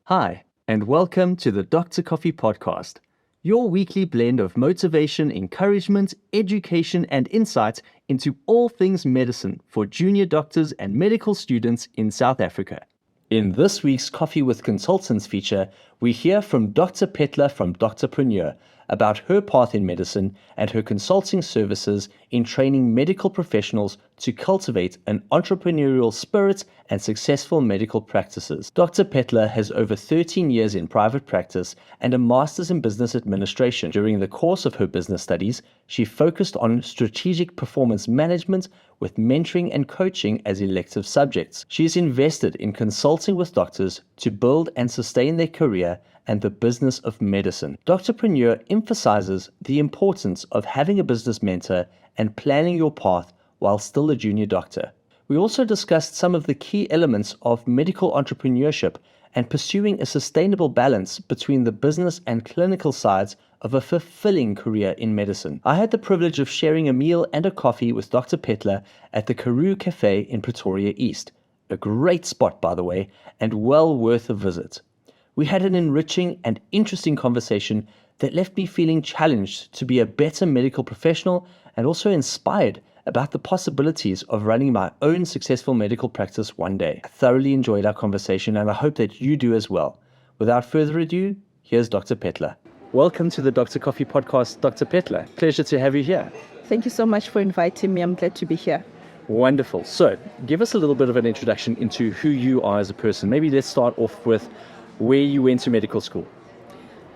Hi, and welcome to the Dr. Coffee Podcast, your weekly blend of motivation, encouragement, education, and insight into all things medicine for junior doctors and medical students in South Africa. In this week's Coffee with Consultants feature, we hear from Dr. Phetla from Doctorpreneur about her path in medicine and her consulting services in training medical professionals to cultivate an entrepreneurial spirit and successful medical practices. Dr. Phetla has over 13 years in private practice and a master's in business administration. During the course of her business studies, she focused on strategic performance management with mentoring and coaching as elective subjects. She is invested in consulting with doctors to build and sustain their career and the business of medicine. Doctorpreneur emphasizes the importance of having a business mentor and planning your path while still a junior doctor. We also discussed some of the key elements of medical entrepreneurship and pursuing a sustainable balance between the business and clinical sides of a fulfilling career in medicine. I had the privilege of sharing a meal and a coffee with Dr. Phetla at the Karoo Cafe in Pretoria East. A great spot, by the way, and well worth a visit. We had an enriching and interesting conversation that left me feeling challenged to be a better medical professional and also inspired about the possibilities of running my own successful medical practice one day. I thoroughly enjoyed our conversation and I hope that you do as well. Without further ado, here's Dr. Phetla. Welcome to the Dr. Coffee Podcast, Dr. Phetla. Pleasure to have you here. Thank you so much for inviting me. I'm glad to be here. Wonderful. So, give us a little bit of an introduction into who you are as a person. Maybe let's start off with where you went to medical school.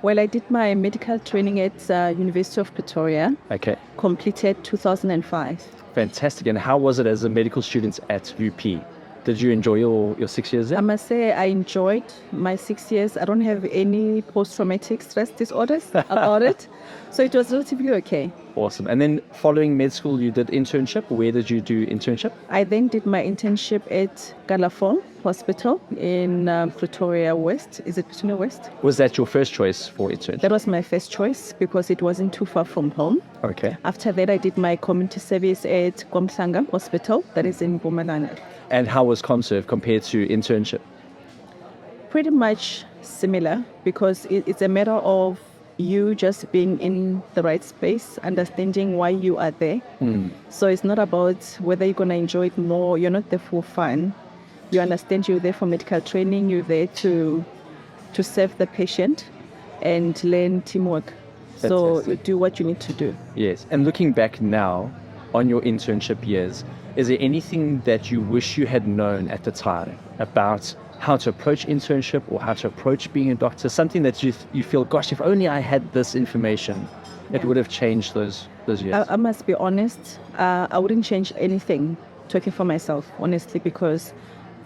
Well, I did my medical training at University of Pretoria. Okay. Completed 2005. Fantastic. And how was it as a medical student at UP? Did you enjoy your 6 years there? I must say I enjoyed my 6 years. I don't have any post-traumatic stress disorders about it. So it was relatively okay. Awesome. And then following med school, you did internship. Where did you do internship? I then did my internship at Galafon Hospital in Pretoria West. Is it Pretoria West? Was that your first choice for internship? That was my first choice because it wasn't too far from home. Okay. After that, I did my community service at Komhlanga Hospital, that is in Mpumalanga. And how was ComServe compared to internship? Pretty much similar because it's a matter of you just being in the right space, understanding why you are there. So it's not about whether you're going to enjoy it more. You're not there for fun. You understand you're there for medical training. You're there to serve the patient and learn teamwork. So you do what you need to do. Yes. And looking back now on your internship years, is there anything that you wish you had known at the time about how to approach internship or how to approach being a doctor? Something that you feel, gosh, if only I had this information, it would have changed those years. I must be honest. I wouldn't change anything, talking for myself, honestly, because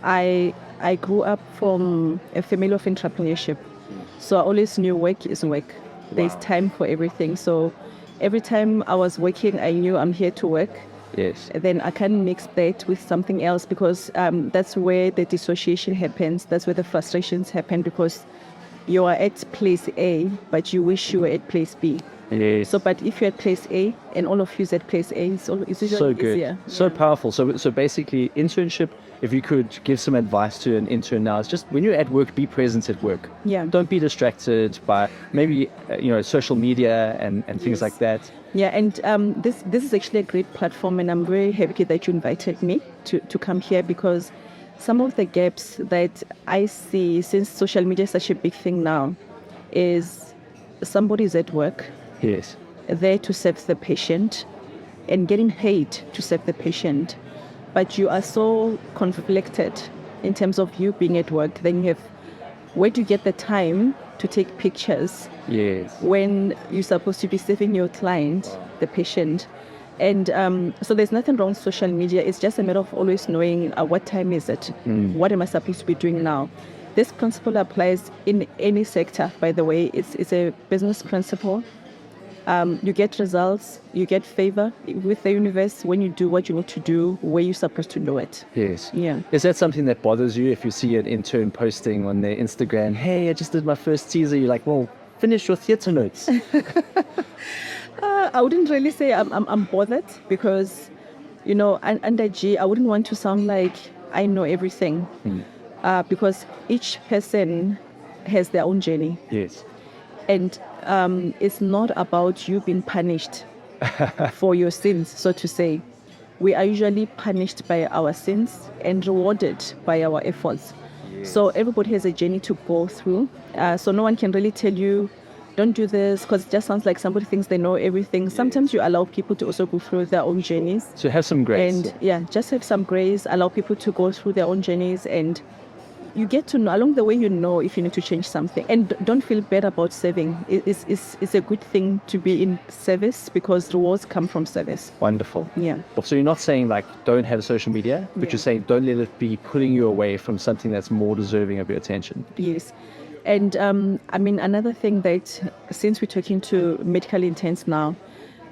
I grew up from a family of entrepreneurship. So I always knew work is work. There's time for everything. So every time I was working, I knew I'm here to work. Yes. Then I can't mix that with something else because that's where the dissociation happens. That's where the frustrations happen because you are at place A, but you wish you were at place B. Yes. So, but if you're at place A and all of you is at place A, it's so good, easier. So powerful. So basically, internship. If you could give some advice to an intern now, it's just when you're at work, be present at work. Yeah. Don't be distracted by maybe social media and things like that. Yeah, and this is actually a great platform, and I'm very happy that you invited me to come here because some of the gaps that I see since social media is such a big thing now is somebody's at work. Yes. There to serve the patient and getting paid to serve the patient. But you are so conflicted in terms of you being at work. Then you have, where do you get the time to take pictures? Yes. When you're supposed to be serving your client, the patient. And so there's nothing wrong with social media. It's just a matter of always knowing what time is it? What am I supposed to be doing now? This principle applies in any sector, by the way. It's a business principle. You get results, you get favor with the universe when you do what you need to do, where you're supposed to do it. Yes. Yeah. Is that something that bothers you if you see an intern posting on their Instagram, hey, I just did my first teaser? You're like, well, finish your theatre notes. I wouldn't really say I'm bothered because, under G, I wouldn't want to sound like I know everything because each person has their own journey. Yes. And it's not about you being punished for your sins, so to say. We are usually punished by our sins and rewarded by our efforts. Yes. So everybody has a journey to go through. So no one can really tell you, don't do this, because it just sounds like somebody thinks they know everything. Sometimes you allow people to also go through their own journeys. So have some grace. And just have some grace, allow people to go through their own journeys, and you get to know along the way, you know if you need to change something. And don't feel bad about serving. It's a good thing to be in service, because rewards come from service. Wonderful. Yeah. So you're not saying like don't have social media, but you're saying don't let it be pulling you away from something that's more deserving of your attention. Yes. And I mean, another thing that, since we're talking to medical interns now,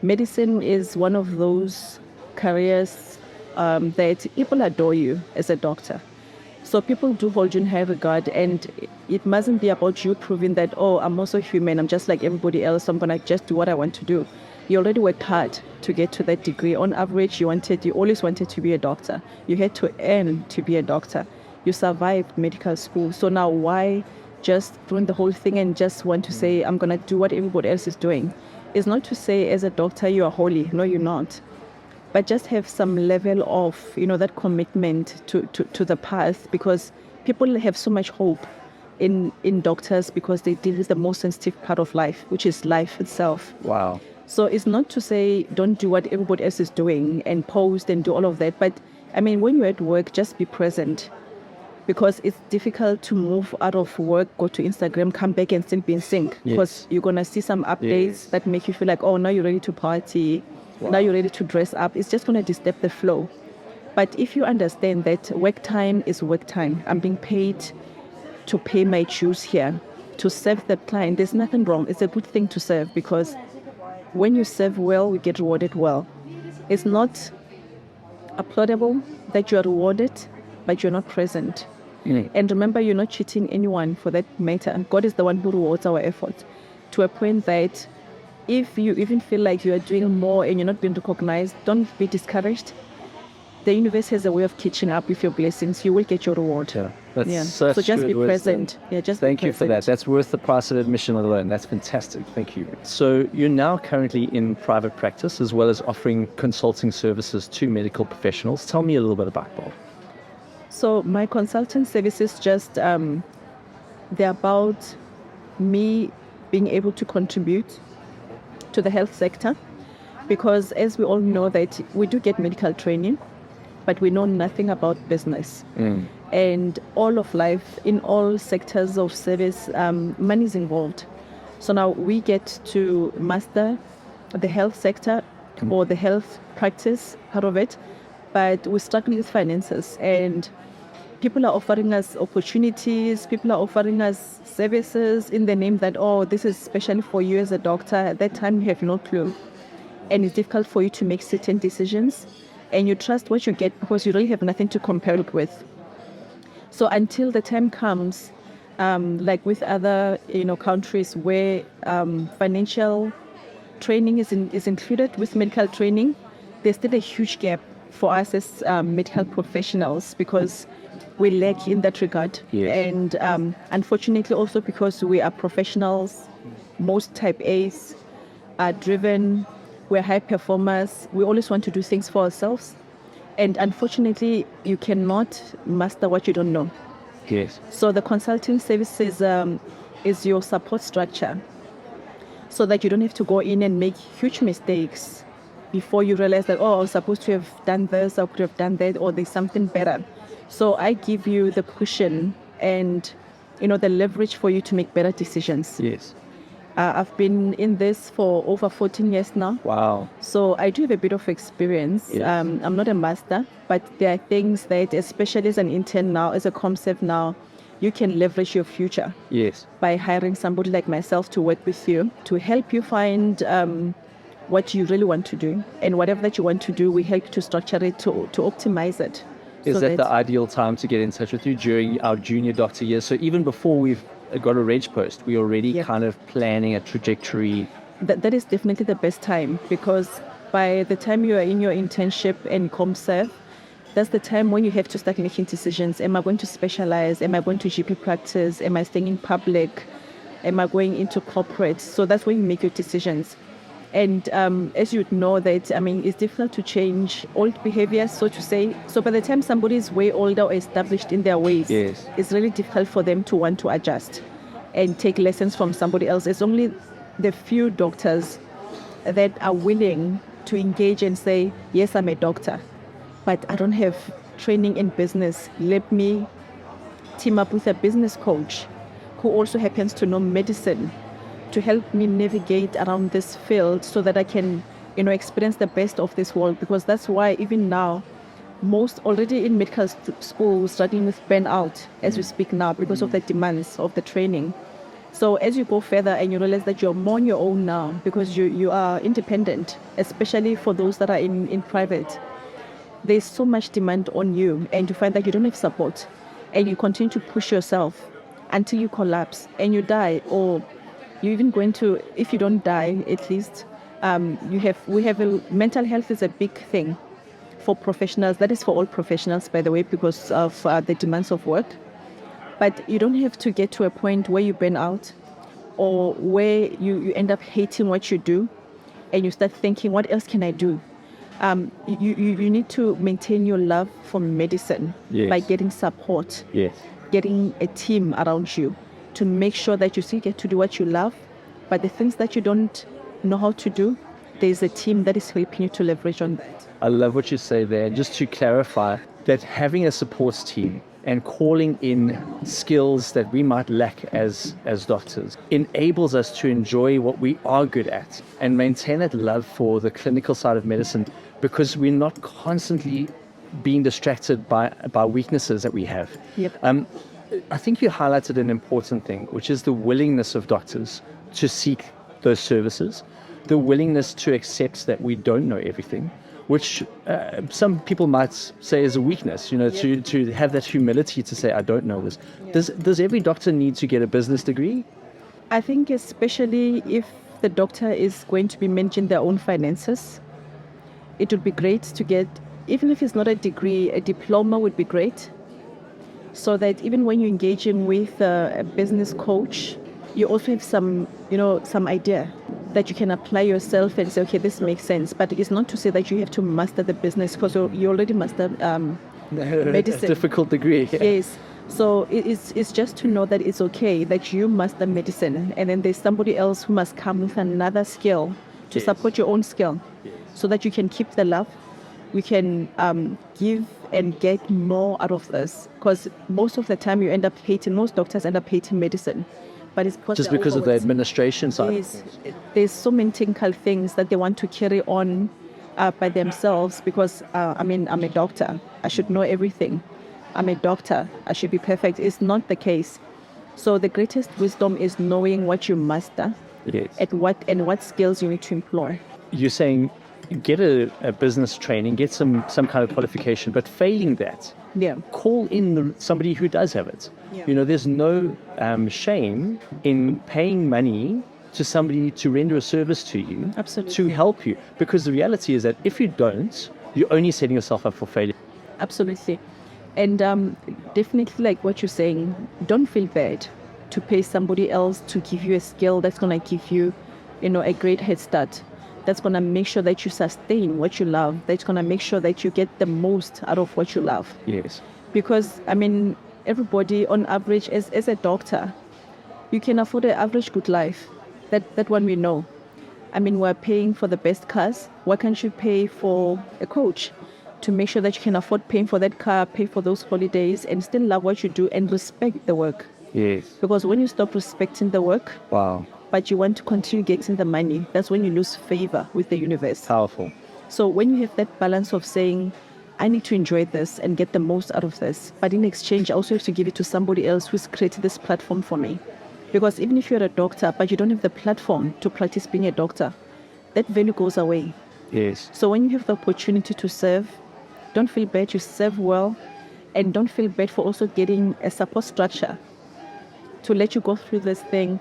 medicine is one of those careers that people adore you as a doctor. So people do hold you in high regard, and it mustn't be about you proving that, oh, I'm also human, I'm just like everybody else, I'm gonna just do what I want to do. You already worked hard to get to that degree. On average, you always wanted to be a doctor. You had to earn to be a doctor. You survived medical school. So now why just ruin the whole thing and just want to say, I'm gonna do what everybody else is doing? It's not to say as a doctor you are holy. No, you're not. But just have some level of, that commitment to the path, because people have so much hope in doctors, because they deal with the most sensitive part of life, which is life itself. Wow. So it's not to say don't do what everybody else is doing and post and do all of that. But I mean, when you're at work, just be present, because it's difficult to move out of work, go to Instagram, come back and still be in sync, because you're going to see some updates that make you feel like, oh, now you're ready to party. Wow. Now you're ready to dress up. It's just going to disturb the flow. But if you understand that work time is work time, I'm being paid to pay my dues here, to serve the client, there's nothing wrong. It's a good thing to serve, because when you serve well, you get rewarded well. It's not applaudable that you are rewarded, but you're not present. And remember, you're not cheating anyone for that matter. God is the one who rewards our efforts, to a point that if you even feel like you are doing more and you're not being recognized, don't be discouraged. The universe has a way of catching up with your blessings. You will get your reward. Yeah, that's such so just good be wisdom. Present. Yeah, just Thank be you for that. That's worth the price of admission alone. That's fantastic. Thank you. So you're now currently in private practice, as well as offering consulting services to medical professionals. Tell me a little bit about that. So my consultant services they're about me being able to contribute to the health sector, because as we all know that we do get medical training, but we know nothing about business. And all of life, in all sectors of service, money is involved. So now we get to master the health sector or the health practice part of it, but we're struggling with finances, and people are offering us opportunities, people are offering us services in the name that, oh, this is especially for you as a doctor. At that time, you have no clue. And it's difficult for you to make certain decisions. And you trust what you get, because you really have nothing to compare it with. So until the time comes, like with other countries where financial training is included with medical training, there's still a huge gap for us as medical professionals, because we lack in that regard. And unfortunately also because we are professionals, most type A's are driven, we're high performers, we always want to do things for ourselves, and unfortunately you cannot master what you don't know. So the consulting services is your support structure, so that you don't have to go in and make huge mistakes before you realize that, oh, I was supposed to have done this, I could have done that, or there's something better. So I give you the cushion and the leverage for you to make better decisions. I've been in this for over 14 years now. Wow. So I do have a bit of experience. I'm not a master, but there are things that, especially as an intern now, as a ComServe now, you can leverage your future. By hiring somebody like myself to work with you, to help you find what you really want to do. And whatever that you want to do, we help you to structure it, to optimize it. Is that the ideal time to get in touch with you, during our junior doctor years? So even before we've got a reg post, we're already kind of planning a trajectory. That is definitely the best time, because by the time you are in your internship and ComServe, that's the time when you have to start making decisions. Am I going to specialize? Am I going to GP practice? Am I staying in public? Am I going into corporate? So that's when you make your decisions. And as you know that, it's difficult to change old behaviors, so to say. So by the time somebody is way older or established in their ways, Yes. it's really difficult for them to want to adjust and take lessons from somebody else. It's only the few doctors that are willing to engage and say, yes, I'm a doctor, but I don't have training in business. Let me team up with a business coach who also happens to know medicine to help me navigate around this field so that I can, experience the best of this world. Because that's why even now, most already in medical school struggling with burnout as we speak now because of the demands of the training. So as you go further and you realize that you're more on your own now because you are independent, especially for those that are in private, there's so much demand on you and you find that you don't have support and you continue to push yourself until you collapse and you die, or you're even going to, if you don't die, at least mental health is a big thing for professionals. That is for all professionals, by the way, because of the demands of work. But you don't have to get to a point where you burn out or where you end up hating what you do and you start thinking, what else can I do? You need to maintain your love for medicine. Yes. By getting support, Yes. getting a team around you to make sure that you still get to do what you love, but the things that you don't know how to do, there's a team that is helping you to leverage on that. I love what you say there. Just to clarify, that having a support team and calling in skills that we might lack as doctors enables us to enjoy what we are good at and maintain that love for the clinical side of medicine, because we're not constantly being distracted by weaknesses that we have. Yep. I think you highlighted an important thing, which is the willingness of doctors to seek those services, the willingness to accept that we don't know everything, which some people might say is a weakness, to have that humility to say, I don't know this. Yeah. Does every doctor need to get a business degree? I think especially if the doctor is going to be managing their own finances, it would be great to get, even if it's not a degree, a diploma would be great. So that even when you're engaging with a business coach, you also have some idea that you can apply yourself and say, okay, this makes sense. But it's not to say that you have to master the business, because you already master medicine. A difficult degree. Yeah. Yes. So it's just to know that it's okay that you master medicine, and then there's somebody else who must come with another skill to support your own skill, so that you can keep the love. We can give and get more out of this, because most of the time most doctors end up hating medicine, but it's just because of the administration side. Yes, there's so many technical things that they want to carry on by themselves, because I'm a doctor, I should know everything. I'm a doctor, I should be perfect. It's not the case. So the greatest wisdom is knowing what you master, and what skills you need to employ. You're saying get a business training, get some kind of qualification, but failing that, call in somebody who does have it. Yeah. There's no shame in paying money to somebody to render a service to you. Absolutely. To help you, because the reality is that if you don't, you're only setting yourself up for failure. Absolutely. And definitely, like what you're saying, don't feel bad to pay somebody else to give you a skill that's going to give you, a great head start. That's going to make sure that you sustain what you love. That's going to make sure that you get the most out of what you love. Yes. Because, everybody on average, as a doctor, you can afford an average good life. That one we know. We're paying for the best cars. Why can't you pay for a coach to make sure that you can afford paying for that car, pay for those holidays, and still love what you do and respect the work? Yes. Because when you stop respecting the work, wow, but you want to continue getting the money, that's when you lose favor with the universe. Powerful. So when you have that balance of saying, I need to enjoy this and get the most out of this, but in exchange, I also have to give it to somebody else who's created this platform for me. Because even if you're a doctor, but you don't have the platform to practice being a doctor, that value goes away. Yes. So when you have the opportunity to serve, don't feel bad, you serve well, and don't feel bad for also getting a support structure to let you go through this thing,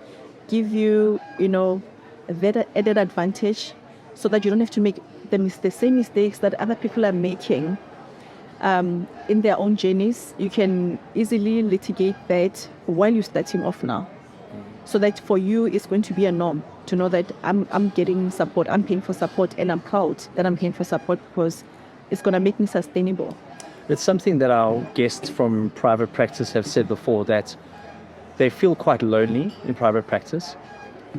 give you, that added advantage, so that you don't have to make the same mistakes that other people are making. in their own journeys, you can easily litigate that while you're starting off now. So that for you, it's going to be a norm to know that I'm getting support, I'm paying for support, and I'm proud that I'm paying for support because it's going to make me sustainable. It's something that our guests from private practice have said before, that they feel quite lonely in private practice.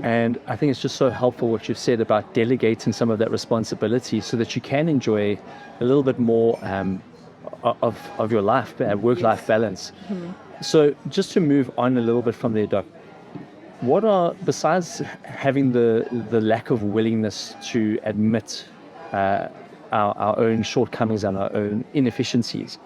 And I think it's just so helpful what you've said about delegating some of that responsibility so that you can enjoy a little bit more of your life, work-life balance. So just to move on a little bit from there, Doc, what are, besides having the lack of willingness to admit our own shortcomings and our own inefficiencies,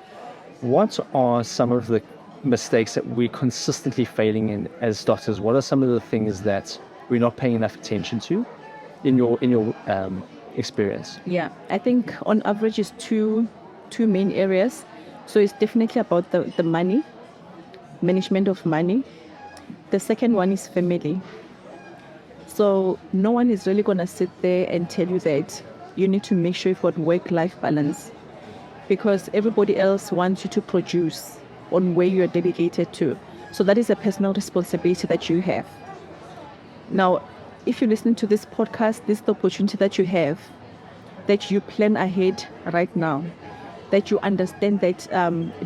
what are some of the mistakes that we're consistently failing in as doctors? What are some of the things that we're not paying enough attention to in your experience? Yeah, I think on average it's two main areas. So it's definitely about the money, management of money. The second one is family. So no one is really going to sit there and tell you that you need to make sure you've got work-life balance, because everybody else wants you to produce on where you're dedicated to. So that is a personal responsibility that you have. Now, if you listen to this podcast, this is the opportunity that you have, that you plan ahead right now, that you understand that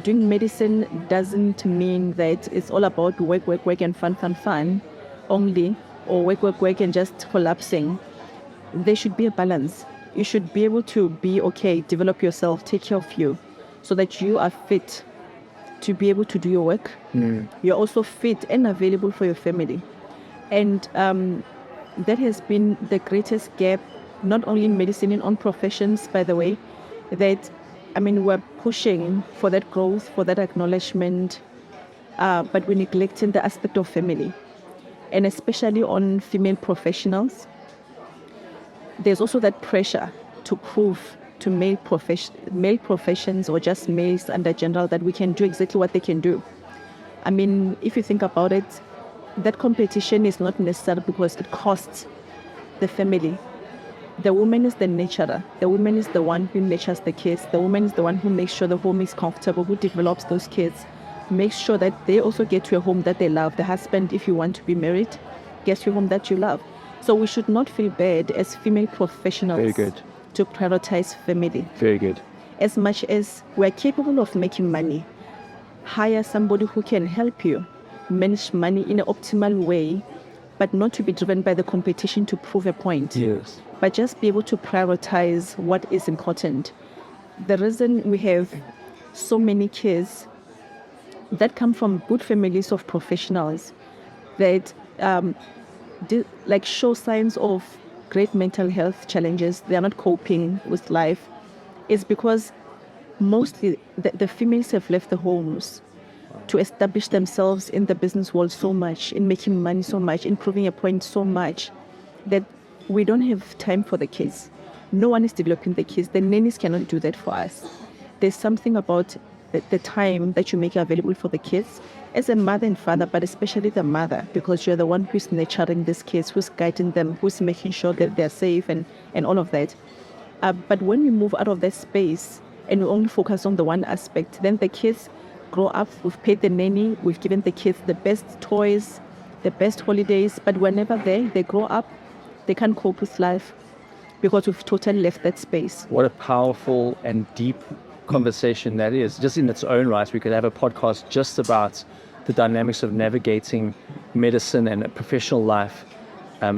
doing medicine doesn't mean that it's all about work and fun only, or work and just collapsing. There should be a balance. You should be able to be okay, develop yourself, take care of you, so that you are fit to be able to do your work. You're also fit and available for your family. And that has been the greatest gap, not only in medicine, in all professions, by the way, that, we're pushing for that growth, for that acknowledgement, but we're neglecting the aspect of family. And especially on female professionals, there's also that pressure to prove to male professions or just males under general that we can do exactly what they can do. If you think about it, that competition is not necessary because it costs the family. The woman is the nurturer. The woman is the one who nurtures the kids. The woman is the one who makes sure the home is comfortable, who develops those kids, makes sure that they also get to a home that they love. The husband, if you want to be married, gets to a home that you love. So we should not feel bad as female professionals. Very good. To prioritize family. Very good. As much as we're capable of making money, hire somebody who can help you manage money in an optimal way, but not to be driven by the competition to prove a point. Yes. But just be able to prioritize what is important. The reason we have so many kids that come from good families of professionals that show signs of great mental health challenges, they are not coping with life, is because mostly the females have left the homes to establish themselves in the business world so much, in making money so much, in proving a point so much, that we don't have time for the kids. No one is developing the kids. The nannies cannot do that for us. There's something about the time that you make available for the kids as a mother and father, but especially the mother, because you're the one who's nurturing these kids, who's guiding them, who's making sure that they're safe and all of that. But when we move out of that space and we only focus on the one aspect, then the kids grow up, we've paid the nanny, we've given the kids the best toys, the best holidays, but whenever they grow up, they can't cope with life because we've totally left that space. What a powerful and deep conversation that is. Just in its own right, we could have a podcast just about the dynamics of navigating medicine and a professional life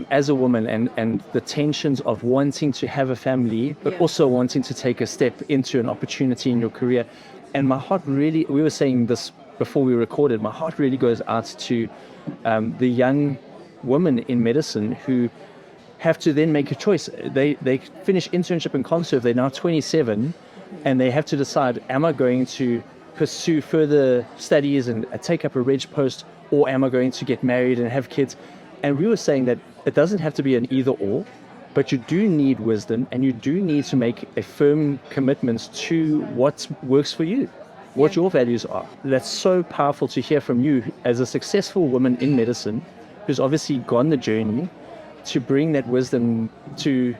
as a woman, and the tensions of wanting to have a family, but also wanting to take a step into an opportunity in your career. And my heart really, we were saying this before we recorded, my heart really goes out to the young women in medicine who have to then make a choice. They finish internship in Conserve, they're now 27, and they have to decide, am I going to pursue further studies and take up a reg post, or am I going to get married and have kids? And we were saying that it doesn't have to be an either or, but you do need wisdom, and you do need to make a firm commitment to what works for you, what your values are. That's so powerful to hear from you as a successful woman in medicine who's obviously gone the journey to bring that wisdom to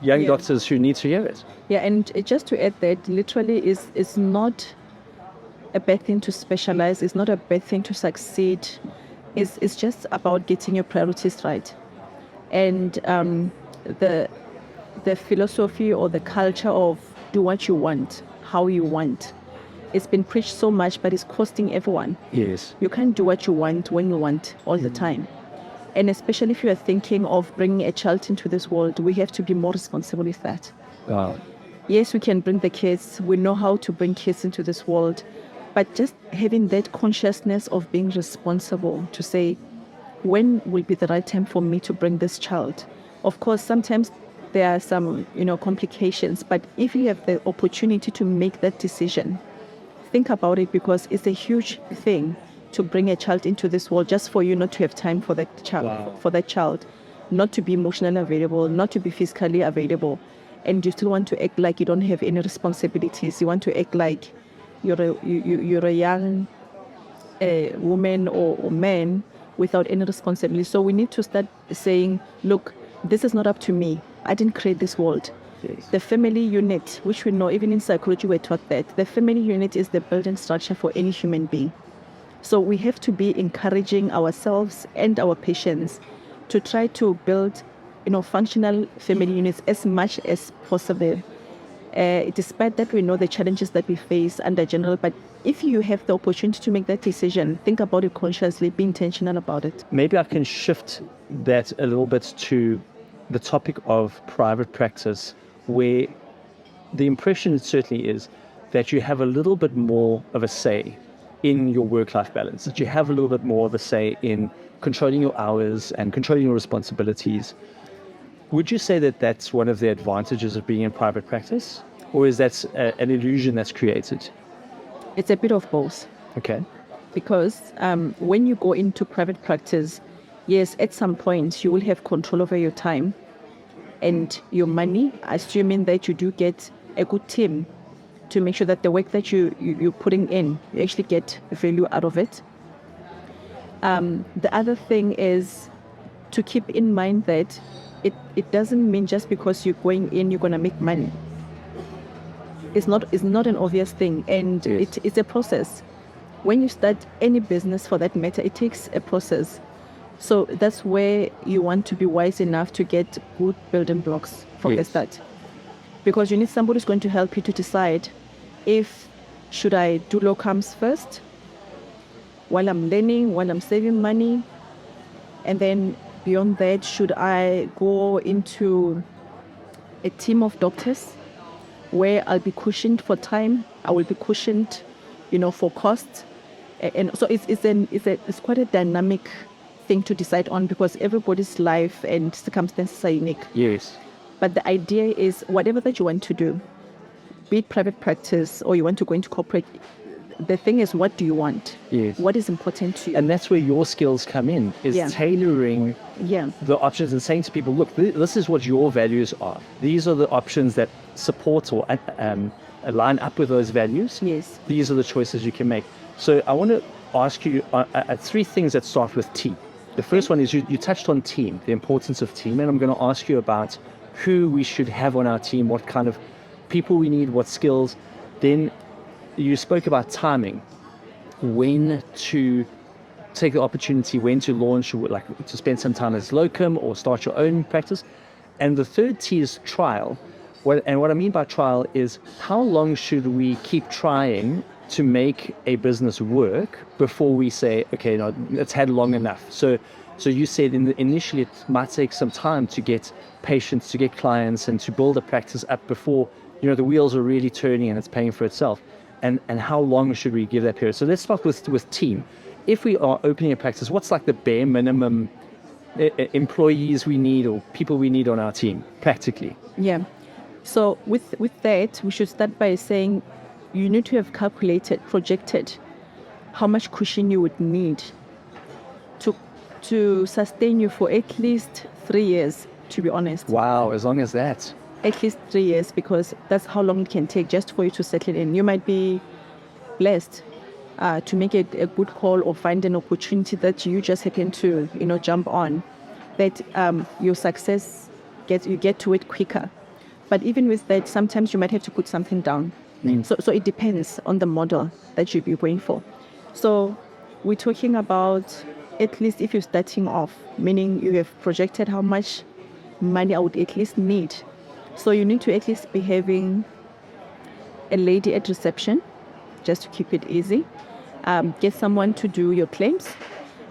young Yeah. doctors who need to hear it. Yeah, and just to add that, literally is not a bad thing to specialize. It's not a bad thing to succeed. It's just about getting your priorities right. And the philosophy or the culture of do what you want, how you want, it's been preached so much, but it's costing everyone. Yes. You can't do what you want when you want all the time. And especially if you are thinking of bringing a child into this world, we have to be more responsible with that. Wow. Yes, we can bring the kids. We know how to bring kids into this world. But just having that consciousness of being responsible to say, when will be the right time for me to bring this child? Of course, sometimes there are some, complications. But if you have the opportunity to make that decision, think about it, because it's a huge thing to bring a child into this world just for you not to have time for that child, Wow. for that child, not to be emotionally available, not to be physically available, and you still want to act like you don't have any responsibilities. You want to act like you're a young woman or man without any responsibility. So we need to start saying, look, this is not up to me. I didn't create this world. Yes. The family unit, which we know even in psychology we're taught that the family unit is the building structure for any human being. So we have to be encouraging ourselves and our patients to try to build, functional family units as much as possible. Despite that, we know the challenges that we face under general, but if you have the opportunity to make that decision, think about it consciously, be intentional about it. Maybe I can shift that a little bit to the topic of private practice, where the impression certainly is that you have a little bit more of a say in your work-life balance, that you have a little bit more of a say in controlling your hours and controlling your responsibilities. Would you say that that's one of the advantages of being in private practice, or is that an illusion that's created? It's a bit of both. Okay. Because when you go into private practice, yes, at some point you will have control over your time and your money, assuming that you do get a good team to make sure that the work that you're putting in, you actually get value out of it. The other thing is to keep in mind that it doesn't mean just because you're going in, you're going to make money. It's not an obvious thing, and Yes. it's a process. When you start any business, for that matter, it takes a process. So that's where you want to be wise enough to get good building blocks from the Yes. start. Because you need somebody who's going to help you to decide if should I do locums first, while I'm learning, while I'm saving money, and then beyond that, should I go into a team of doctors where I'll be cushioned for time, I will be cushioned, for costs. And so it's quite a dynamic thing to decide on, because everybody's life and circumstances are unique. Yes. But the idea is whatever that you want to do, be it private practice or you want to go into corporate, the thing is, what do you want? Yes. What is important to you? And that's where your skills come in, is Yeah. tailoring Yeah. the options and saying to people, look, this is what your values are. These are the options that support or line up with those values. Yes. These are the choices you can make. So I want to ask you three things that start with T. The first one is you touched on team, the importance of team, and I'm going to ask you about who we should have on our team, what kind of people we need, what skills. Then you spoke about timing, when to take the opportunity, when to launch, like to spend some time as locum or start your own practice. And the third T is trial. What I mean by trial is, how long should we keep trying to make a business work before we say, okay, no, it's had long enough. So you said initially it might take some time to get patients, to get clients, and to build a practice up before the wheels are really turning and it's paying for itself. And how long should we give that period? So let's start with team. If we are opening a practice, what's like the bare minimum employees we need or people we need on our team, practically? Yeah. So with that, we should start by saying you need to have projected how much cushion you would need to sustain you for at least 3 years, to be honest. Wow, as long as that. At least 3 years, because that's how long it can take just for you to settle in. You might be blessed to make a good call or find an opportunity that you just happen to jump on, that your success you get to it quicker. But even with that, sometimes you might have to put something down. So it depends on the model that you'll be going for. So we're talking about, at least if you're starting off, meaning you have projected how much money I would at least need. So you need to at least be having a lady at reception, just to keep it easy. Get someone to do your claims.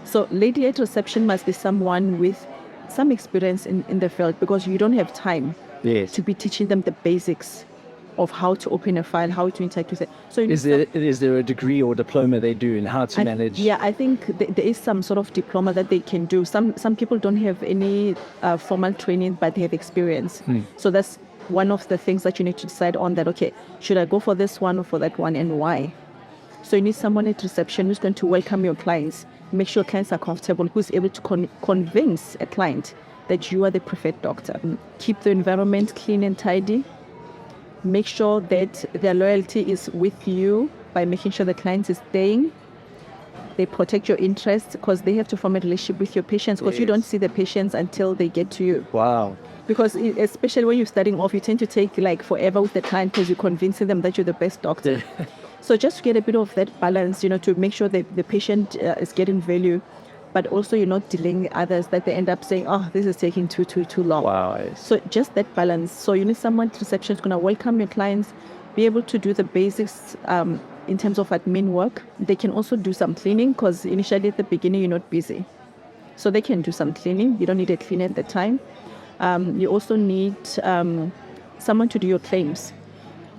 So lady at reception must be someone with some experience in the field, because you don't have time to be teaching them the basics of how to open a file, how to interact with it. So Is there a degree or diploma they do in how to manage? Yeah, I think there is some sort of diploma that they can do. Some people don't have any formal training, but they have experience. So that's one of the things that you need to decide on, that, okay, should I go for this one or for that one, and why? So you need someone at reception who's going to welcome your clients, make sure clients are comfortable, who's able to convince a client that you are the preferred doctor. Keep the environment clean and tidy. Make sure that their loyalty is with you by making sure the client is staying. They protect your interests, because they have to form a relationship with your patients, because you don't see the patients until they get to you. Wow. Because especially when you're starting off, you tend to take like forever with the client, because you're convincing them that you're the best doctor. So just to get a bit of that balance, to make sure that the patient is getting value, but also you're not delaying others, that they end up saying, oh, this is taking too long. Wow. So just that balance. So you need someone at reception who's going to welcome your clients, be able to do the basics in terms of admin work. They can also do some cleaning, because initially at the beginning you're not busy. So they can do some cleaning. You don't need a cleaner at the time. You also need someone to do your claims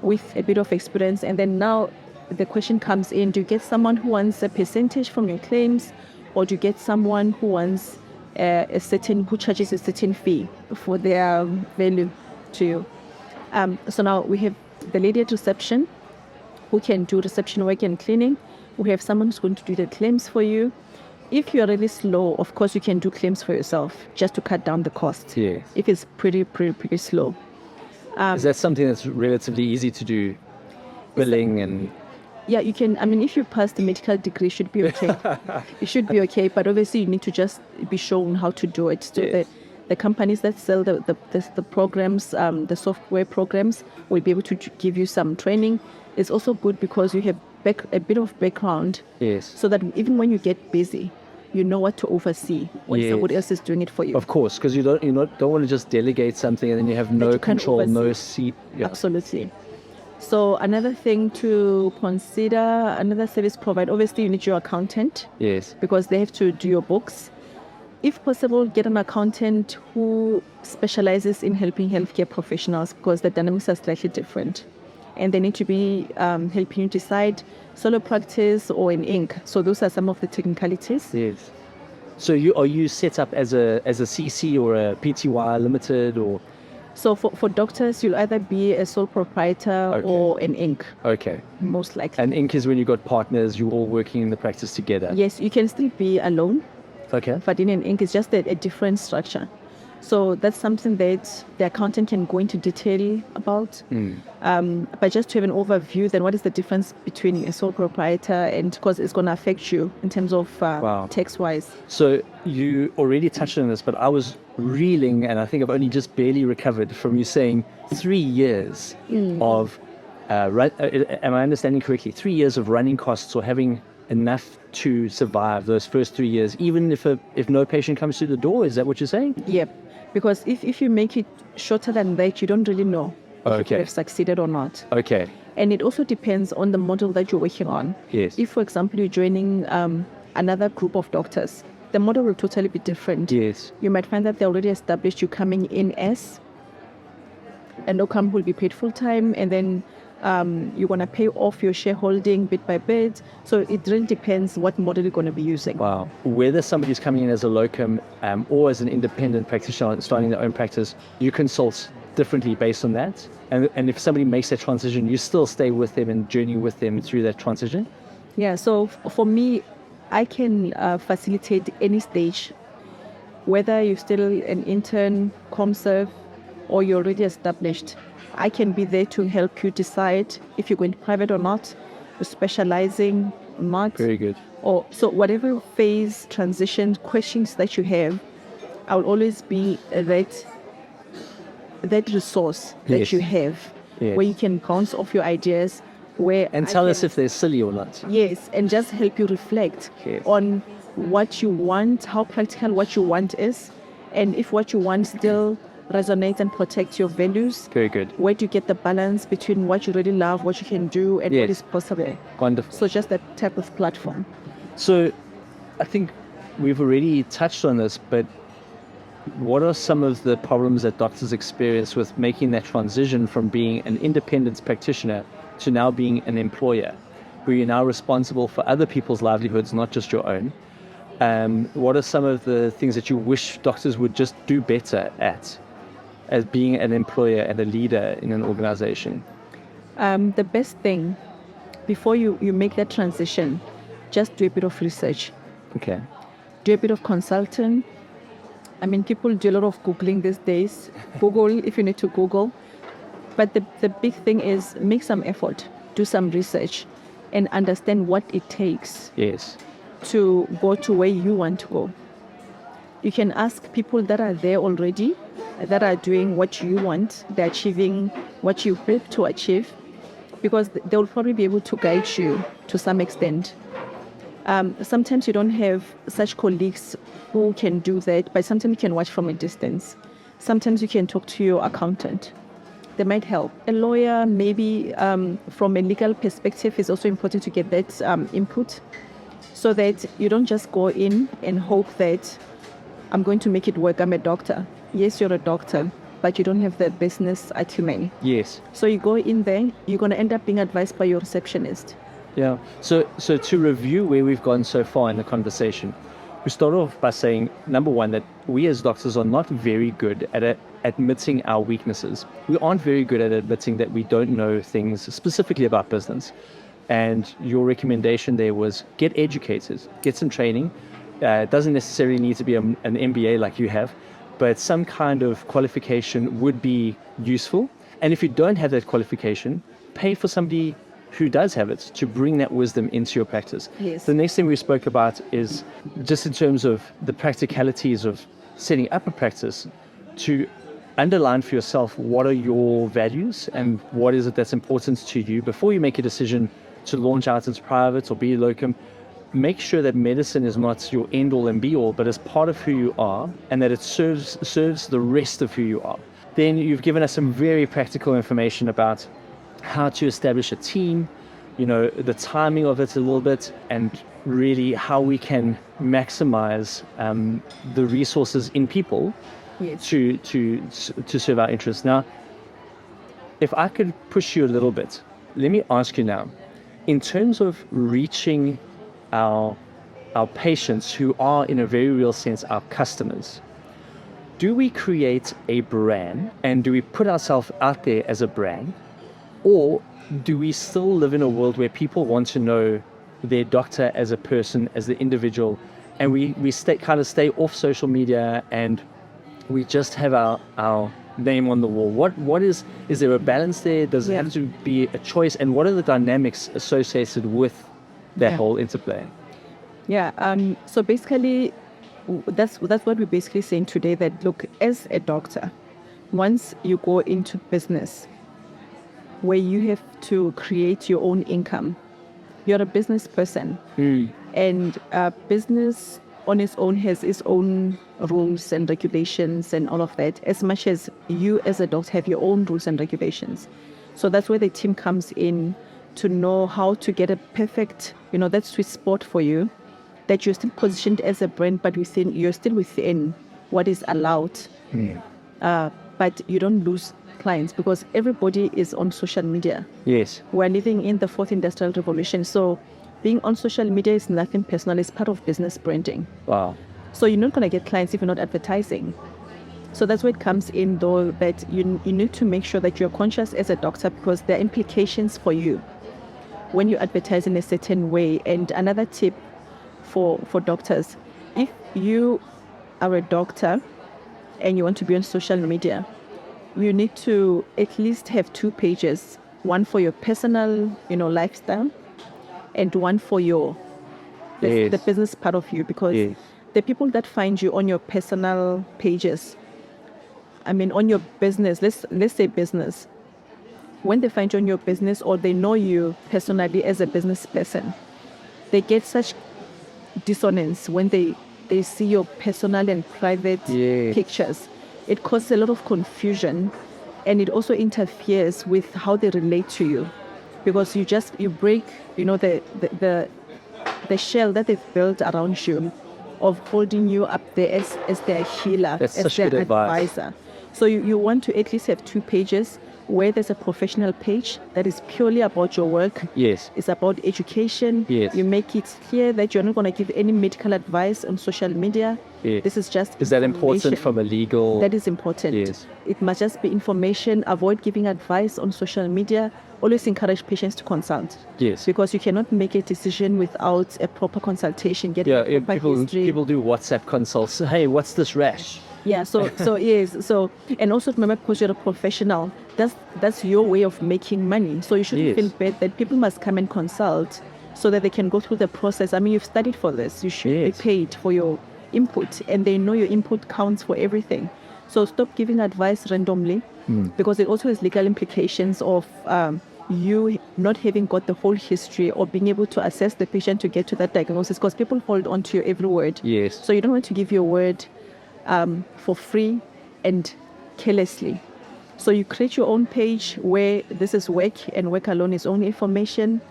with a bit of experience. And then now the question comes in, do you get someone who wants a percentage from your claims, or do you get someone who wants who charges a certain fee for their value to you? So now we have the lady at reception who can do reception work and cleaning. We have someone who's going to do the claims for you. If you're really slow, of course you can do claims for yourself, just to cut down the cost. Yes. If it's pretty slow. Is that something that's relatively easy to do? Billing and... Yeah, you can. I mean, if you pass the medical degree, it should be okay. It should be okay, but obviously you need to just be shown how to do it. So the companies that sell the programs, the software programs, will be able to give you some training. It's also good because you have a bit of background. Yes. So that even when you get busy, you know what to oversee when somebody else is doing it for you. Of course, because you don't want to just delegate something and then you have no control, no seat. Yeah. Absolutely. So another thing to consider, another service provider, obviously you need your accountant. Yes. Because they have to do your books. If possible, get an accountant who specializes in helping healthcare professionals, because the dynamics are slightly different. And they need to be helping you decide solo practice or in Inc. So those are some of the technicalities. Yes. So are you set up as a CC or a PTY limited, or? So for doctors, you'll either be a sole proprietor or an Inc. Okay. Most likely. And Inc. is when you've got partners, you're all working in the practice together. Yes, you can still be alone. Okay. But in an Inc. it's just a different structure. So that's something that the accountant can go into detail about. But just to have an overview, then what is the difference between a sole proprietor, and because it's going to affect you in terms of tax-wise. So you already touched on this, but I was reeling, and I think I've only just barely recovered from you saying 3 years of, am I understanding correctly, 3 years of running costs or having enough to survive those first 3 years, even if no patient comes through the door? Is that what you're saying? Yep. Because if you make it shorter than that, you don't really know if you have succeeded or not. Okay. And it also depends on the model that you're working on. Yes. If, for example, you're joining another group of doctors, the model will totally be different. Yes. You might find that they're already established, you're coming in as, and locum will be paid full time, and then you're going to pay off your shareholding bit by bit. So it really depends what model you're going to be using. Wow. Whether somebody's coming in as a locum or as an independent practitioner starting their own practice, you consult differently based on that. And if somebody makes that transition, you still stay with them and journey with them through that transition? Yeah, so for me, I can facilitate any stage, whether you're still an intern, ComServe, or you're already established. I can be there to help you decide if you're going private or not, specializing or not. Very good. Or so whatever phase, transition, questions that you have, I will always be that that resource that Yes. you have, Yes. where you can bounce off your ideas, where And I tell us can- if they're silly or not. Yes, and just help you reflect Yes. on what you want, how practical what you want is, and if what you want still resonates and protects your values. Very good. Where do you get the balance between what you really love, what you can do, and what Yes. is possible? Wonderful. So just that type of platform. So I think we've already touched on this, but what are some of the problems that doctors experience with making that transition from being an independent practitioner to now being an employer, where you're now responsible for other people's livelihoods, not just your own? What are some of the things that you wish doctors would just do better at as being an employer and a leader in an organization? The best thing, before you make that transition, just do a bit of research. Okay. Do a bit of consulting. I mean, people do a lot of Googling these days. Google if you need to Google. But the big thing is make some effort, do some research, and understand what it takes Yes. to go to where you want to go. You can ask people that are there already, that are doing what you want, they're achieving what you hope to achieve, because they'll probably be able to guide you to some extent. Sometimes you don't have such colleagues who can do that, but sometimes you can watch from a distance. Sometimes you can talk to your accountant. They might help. A lawyer, maybe from a legal perspective, is also important to get that input, so that you don't just go in and hope that I'm going to make it work. I'm a doctor. Yes, you're a doctor, but you don't have the business acumen. Yes. So you go in there, you're going to end up being advised by your receptionist. Yeah. So to review where we've gone so far in the conversation, we start off by saying, number one, that we as doctors are not very good at admitting our weaknesses. We aren't very good at admitting that we don't know things specifically about business. And your recommendation there was get educated, get some training. It doesn't necessarily need to be an MBA like you have, but some kind of qualification would be useful. And if you don't have that qualification, pay for somebody who does have it to bring that wisdom into your practice. Yes. The next thing we spoke about is just in terms of the practicalities of setting up a practice, to underline for yourself what are your values and what is it that's important to you before you make a decision to launch out into private or be locum. Make sure that medicine is not your end all and be all, but is part of who you are, and that it serves the rest of who you are. Then you've given us some very practical information about how to establish a team, the timing of it a little bit, and really how we can maximize the resources in people. Yes. to serve our interests. Now, if I could push you a little bit, let me ask you now, in terms of reaching our patients who are in a very real sense our customers, do we create a brand and do we put ourselves out there as a brand, or do we still live in a world where people want to know their doctor as a person, as the individual, and we stay off social media and we just have our name on the wall? What is there a balance there? Does it have to be a choice? And what are the dynamics associated with that whole interplay? Yeah. So basically, that's what we're basically saying today, that look, as a doctor, once you go into business where you have to create your own income, you're a business person. And business on its own has its own rules and regulations and all of that, as much as you as a doctor have your own rules and regulations. So that's where the team comes in to know how to get a perfect, that sweet spot for you, that you're still positioned as a brand, but you're still within what is allowed. But you don't lose clients, because everybody is on social media. Yes. We're living in the fourth industrial revolution. So being on social media is nothing personal. It's part of business branding. Wow. So you're not going to get clients if you're not advertising. So that's where it comes in, though, that you need to make sure that you're conscious as a doctor, because there are implications for you when you advertise in a certain way. And another tip for doctors, if you are a doctor and you want to be on social media, you need to at least have 2 pages, one for your personal, lifestyle, and one for the business part of you, because the people that find you on your personal pages on your business, let's say business, when they find you on your business or they know you personally as a business person, they get such dissonance when they see your personal and private pictures. It causes a lot of confusion, and it also interferes with how they relate to you, because you break, the shell that they've built around you of holding you up there as their healer, That's as such their good advice. advisor. So you want to at least have 2 pages where there's a professional page that is purely about your work. Yes. It's about education. Yes. You make it clear that you're not going to give any medical advice on social media. Yes. This is just Is that important information. from a legal? That is important. Yes. It must just be information. Avoid giving advice on social media. Always encourage patients to consult. Yes. Because you cannot make a decision without a proper consultation. Get Yeah, a proper history. people do WhatsApp consults. Hey, what's this rash? Yeah, so yes, so, and also remember, because you're a professional, that's your way of making money. So you shouldn't feel bad that people must come and consult so that they can go through the process. You've studied for this. You should be paid for your input, and they know your input counts for everything. So stop giving advice randomly, because it also has legal implications of you not having got the whole history or being able to assess the patient to get to that diagnosis, because people hold on to your every word. Yes. So you don't want to give your word for free and carelessly. So you create your own page where this is work, and work alone is only information,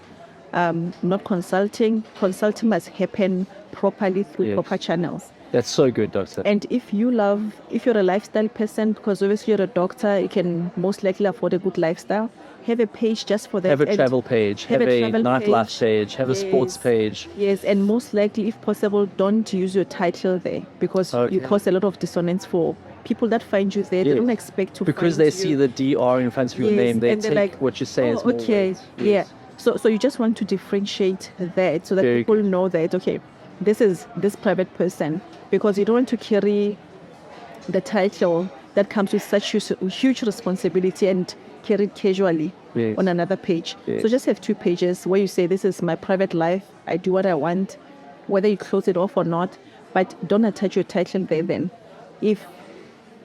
not consulting. Consulting must happen properly through proper channels. That's so good, doctor. And if you're a lifestyle person, because obviously you're a doctor, you can most likely afford a good lifestyle, have a page just for that. Have a travel page, have a nightlife page, have a Yes. sports page. Yes, and most likely, if possible, don't use your title there, because you cause a lot of dissonance for people that find you there. They don't expect to because find they see you. the DR in front of your name. They and they're take like, what you say as more okay, words. yeah. So you just want to differentiate that so that Very people know that, okay, this is this private person, because you don't want to carry the title that comes with such huge responsibility and carry it casually on another page. Yes. So just have 2 pages where you say, this is my private life, I do what I want, whether you close it off or not, but don't attach your title there then. If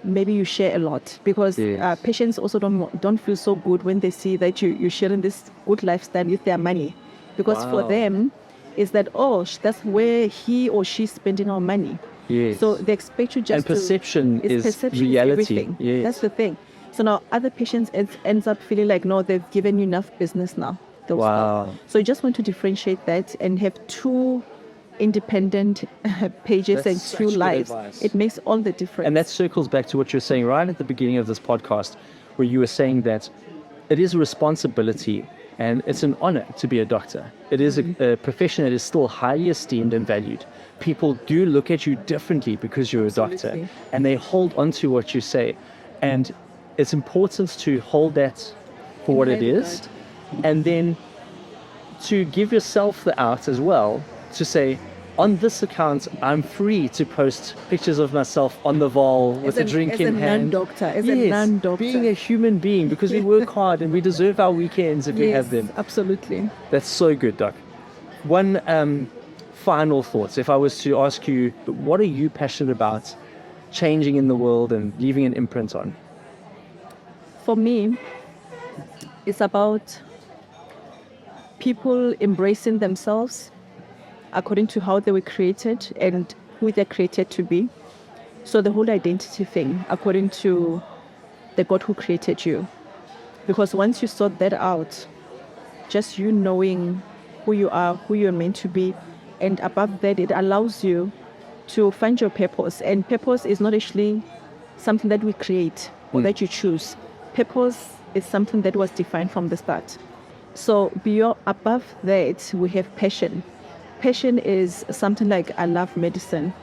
maybe you share a lot, because patients also don't feel so good when they see that you're sharing this good lifestyle with their money, because for them is that, that's where he or she's spending our money. Yes. So they expect you just and perception is reality. Everything. Yes. That's the thing. So now other patients ends up feeling like, no, they've given you enough business now. They'll stop. So you just want to differentiate that and have 2 independent pages and 2 lives. It makes all the difference. And that circles back to what you were saying right at the beginning of this podcast, where you were saying that it is a responsibility and it's an honor to be a doctor. It is a profession that is still highly esteemed and valued. People do look at you differently because you're a doctor, and they hold on to what you say. And it's important to hold that for what it is, and then to give yourself the out as well, to say, on this account, I'm free to post pictures of myself on the Vol with a drink in hand. As a non-doctor. Being a human being, because we work hard and we deserve our weekends if we have them. Absolutely. That's so good, Doc. One final thought. If I was to ask you, what are you passionate about changing in the world and leaving an imprint on? For me, it's about people embracing themselves according to how they were created and who they're created to be. So the whole identity thing, according to the God who created you. Because once you sort that out, just you knowing who you are, who you're meant to be, and above that, it allows you to find your purpose. And purpose is not actually something that we create or that you choose. Purpose is something that was defined from the start. So above that, we have passion. Passion is something like, I love medicine,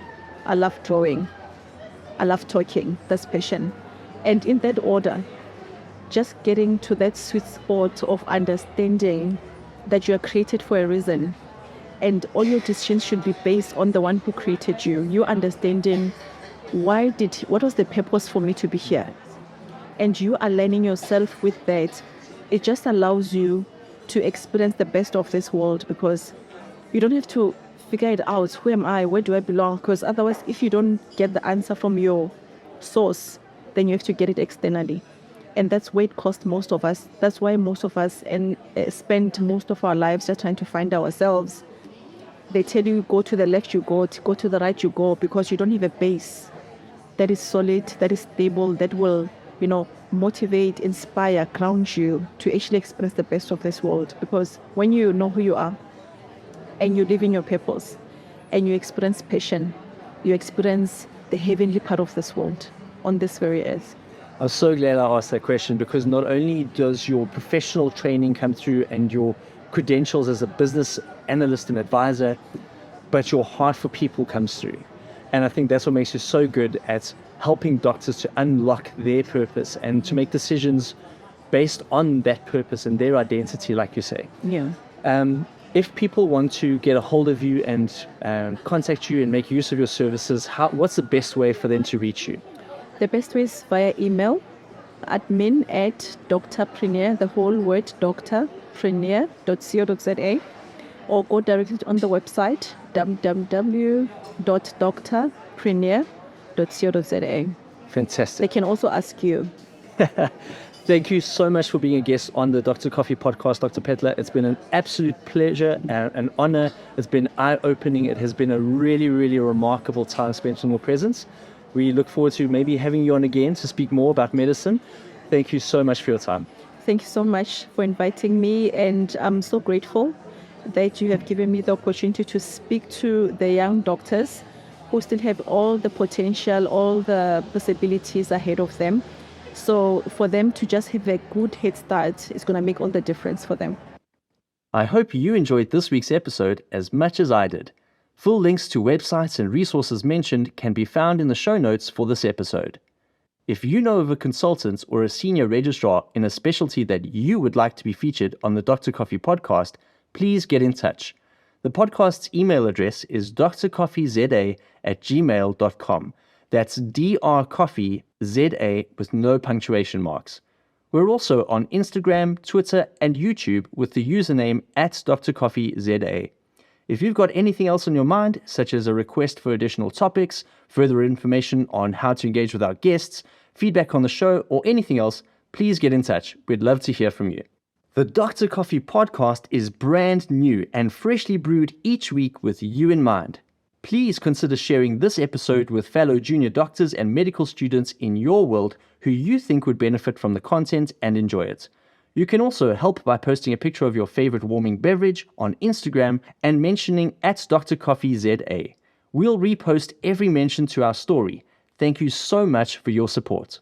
I love drawing, I love talking. That's passion. And in that order, just getting to that sweet spot of understanding that you are created for a reason, and all your decisions should be based on the one who created you. You understanding what was the purpose for me to be here, and you aligning yourself with that. It just allows you to experience the best of this world, because you don't have to figure it out. Who am I? Where do I belong? Because otherwise, if you don't get the answer from your source, then you have to get it externally. And that's where it costs most of us. That's why most of us spend most of our lives just trying to find ourselves. They tell you, go to the left, you go to the right, you go, because you don't have a base that is solid, that is stable, that will, motivate, inspire, ground you to actually experience the best of this world. Because when you know who you are and you live in your purpose and you experience passion, you experience the heavenly part of this world on this very earth. I was so glad I asked that question, because not only does your professional training come through and your credentials as a business analyst and advisor, but your heart for people comes through. And I think that's what makes you so good at helping doctors to unlock their purpose and to make decisions based on that purpose and their identity, like you say. Yeah. If people want to get a hold of you and contact you and make use of your services, what's the best way for them to reach you? The best way is via email, admin@Doctorpreneur, the whole word doctorpreneur.co.za, or go directly on the website, www.doctorpreneur.co.za. Fantastic. They can also ask you. Thank you so much for being a guest on the Dr. Coffee podcast, Dr. Phetla. It's been an absolute pleasure and an honor. It's been eye-opening. It has been a really, really remarkable time spent in your presence. We look forward to maybe having you on again to speak more about medicine. Thank you so much for your time. Thank you so much for inviting me, and I'm so grateful that you have given me the opportunity to speak to the young doctors who still have all the potential, all the possibilities ahead of them. So for them to just have a good head start is going to make all the difference for them. I hope you enjoyed this week's episode as much as I did. Full links to websites and resources mentioned can be found in the show notes for this episode. If you know of a consultant or a senior registrar in a specialty that you would like to be featured on the Dr. Coffee podcast, please get in touch. The podcast's email address is drcoffeeza@gmail.com. That's drcoffeeza with no punctuation marks. We're also on Instagram, Twitter, and YouTube with the username @drcoffeeza. If you've got anything else on your mind, such as a request for additional topics, further information on how to engage with our guests, feedback on the show, or anything else, please get in touch. We'd love to hear from you. The Dr. Coffee podcast is brand new and freshly brewed each week with you in mind. Please consider sharing this episode with fellow junior doctors and medical students in your world who you think would benefit from the content and enjoy it. You can also help by posting a picture of your favorite warming beverage on Instagram and mentioning @DrCoffeeZA. We'll repost every mention to our story. Thank you so much for your support.